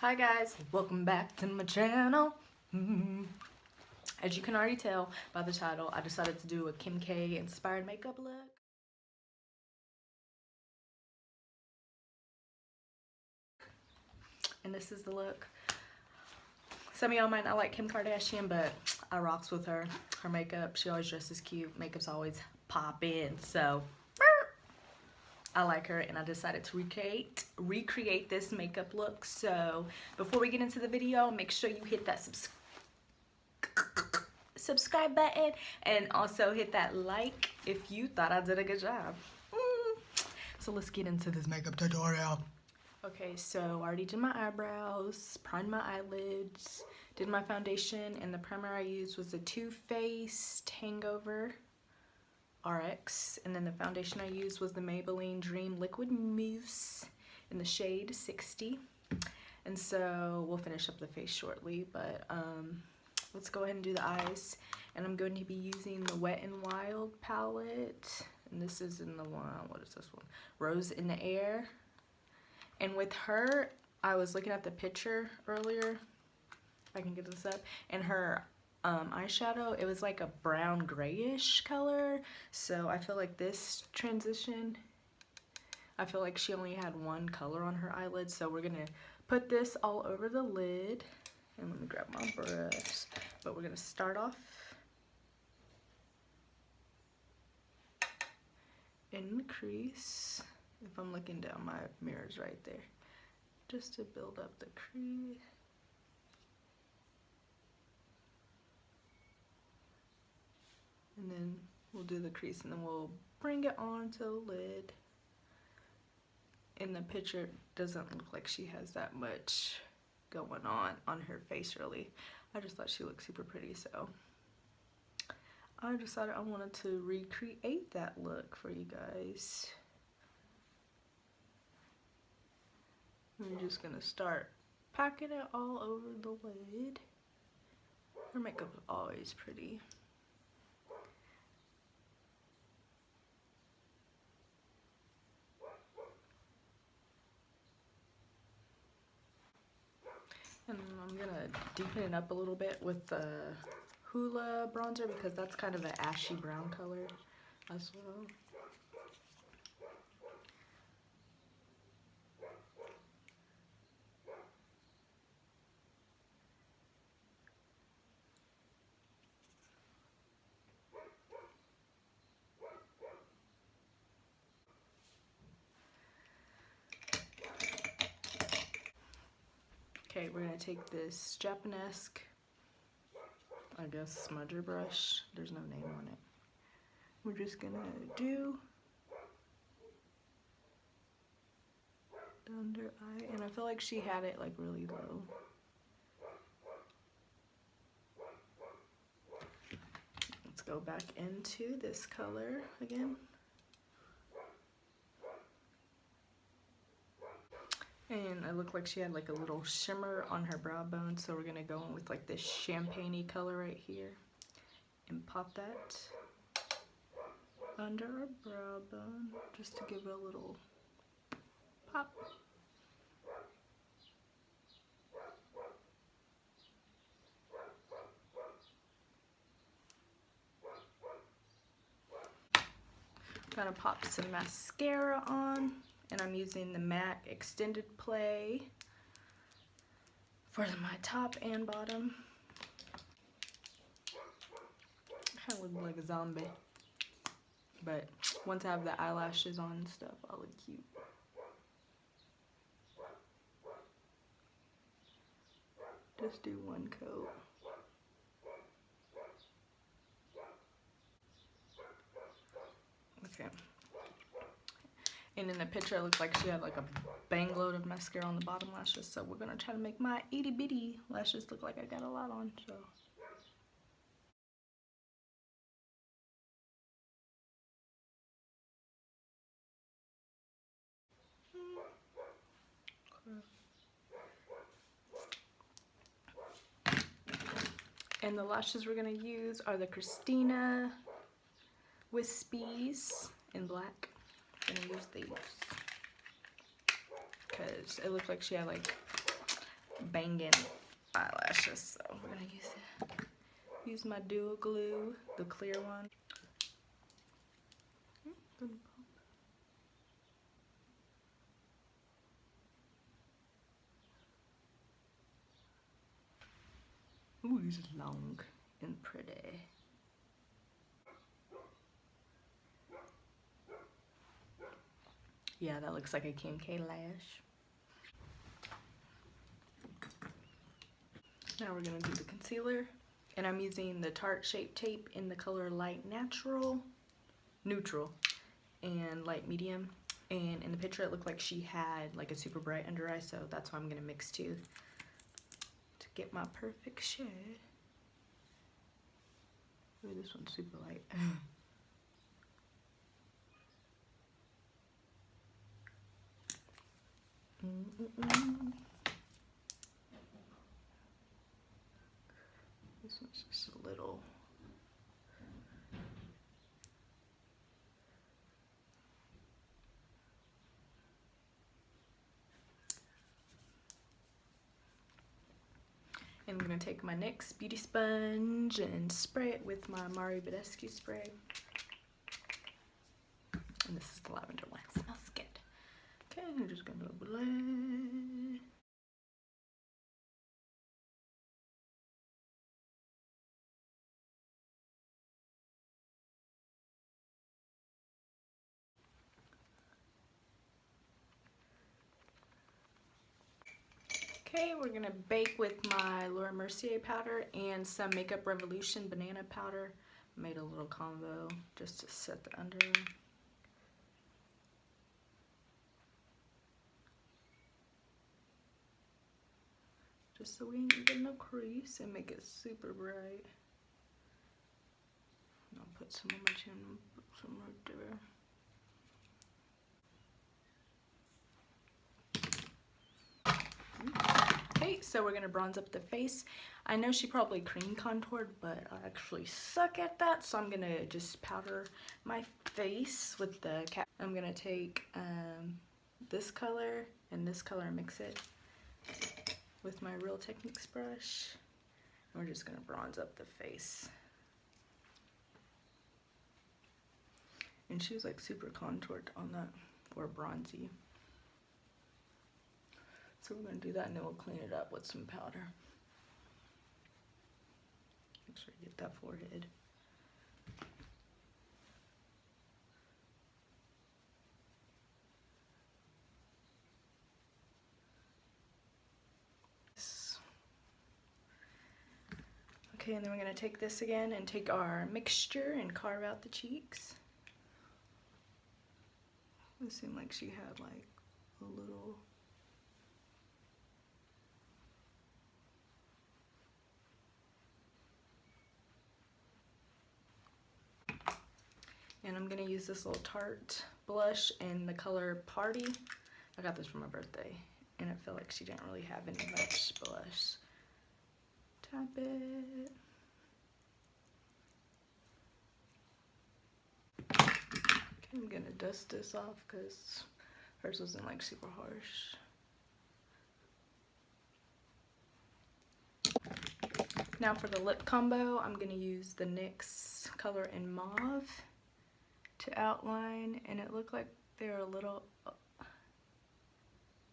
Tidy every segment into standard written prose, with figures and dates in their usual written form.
Hi guys, welcome back to my channel. As you can already tell by the title, I decided to do a Kim K inspired makeup look. And this is the look. Some of y'all might not like Kim Kardashian, but I rocks with her. Her makeup, she always dresses cute. Makeup's always poppin', so I like her, and I decided to recreate this makeup look. So before we get into the video, make sure you hit that subscribe button and also hit that like if you thought I did a good job. So let's get into this makeup tutorial. Okay, so I already did my eyebrows, primed my eyelids, did my foundation, and the primer I used was the Too Faced Hangover RX, and then the foundation I used was the Maybelline Dream Liquid Mousse in the shade 60. And so we'll finish up the face shortly, but let's go ahead and do the eyes. And I'm going to be using the Wet n Wild palette, and this is in the one, what is this one? Rose in the Air. And with her, I was looking at the picture earlier, if I can get this up, and her eyeshadow, it was like a brown grayish color. So I feel like this transition, I feel like she only had one color on her eyelid. So we're gonna put this all over the lid, and let me grab my brush. But we're gonna start off in the crease. If I'm looking down, my mirror's right there, just to build up the crease. And then we'll do the crease, and then we'll bring it onto the lid. In the picture, it doesn't look like she has that much going on her face, really. I just thought she looked super pretty, so I decided I wanted to recreate that look for you guys. I'm just gonna start packing it all over the lid. Her makeup is always pretty. And I'm gonna deepen it up a little bit with the Hoola bronzer, because that's kind of an ashy brown color as well. Okay, we're gonna take this Japanesque, I guess, smudger brush. There's no name on it. We're just gonna do the under eye, and I feel like she had it like really low. Let's go back into this color again. And it looked like she had like a little shimmer on her brow bone, so we're gonna go in with like this champagne-y color right here and pop that under our brow bone just to give it a little pop. Gonna pop some mascara on, and I'm using the MAC Extended Play for my top and bottom. I kind of look like a zombie, but once I have the eyelashes on and stuff, I'll look cute. Just do one coat. Okay. And in the picture, it looks like she had like a bang load of mascara on the bottom lashes. So we're gonna try to make my itty bitty lashes look like I got a lot on. So. And the lashes we're gonna use are the Christina Wispies in black. I'm gonna use these because it looked like she had like banging eyelashes. So we're gonna use my dual glue, the clear one. Ooh, this is long and pretty. Yeah, that looks like a Kim K lash. Now we're gonna do the concealer, and I'm using the Tarte Shape Tape in the color Light Neutral, and Light Medium. And in the picture, it looked like she had like a super bright under eye, so that's why I'm gonna mix two to get my perfect shade. Ooh, this one's super light. This one's just a little. And I'm going to take my NYX beauty sponge and spray it with my Mari Badescu spray. And this is the lavender one. It smells good. Okay, I'm just going to blend. Okay, we're gonna bake with my Laura Mercier powder and some Makeup Revolution banana powder. Made a little combo just to set the under eye. Just so we ain't get no crease and make it super bright. And I'll put some on my chin, put some right there. Okay, so we're gonna bronze up the face. I know she probably cream contoured, but I actually suck at that, so I'm gonna just powder my face with the cap. I'm gonna take this color and this color and mix it with my Real Techniques brush. And we're just gonna bronze up the face. And she was like super contoured on that, or bronzy. So we're going to do that and then we'll clean it up with some powder. Make sure you get that forehead. Okay, and then we're going to take this again and take our mixture and carve out the cheeks. It seemed like she had like a little... And I'm going to use this little Tarte blush in the color Party. I got this for my birthday, and I feel like she didn't really have any much blush. Tap it. Okay, I'm going to dust this off because hers wasn't like super harsh. Now for the lip combo, I'm going to use the NYX color in Mauve to outline, and it looked like they're a little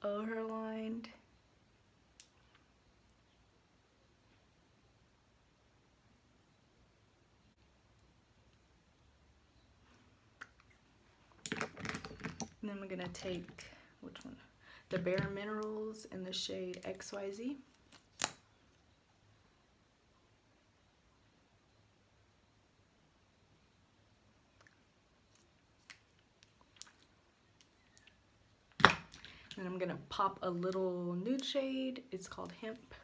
overlined. And then we're gonna take, which one? The Bare Minerals in the shade XYZ. And I'm gonna pop a little nude shade. It's called Hemp.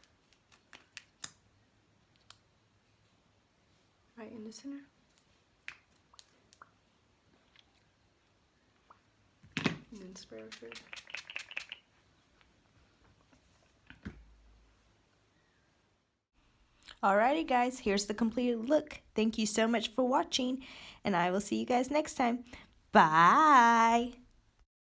Right in the center. And then spray her through. Alrighty guys, here's the completed look. Thank you so much for watching, and I will see you guys next time. Bye!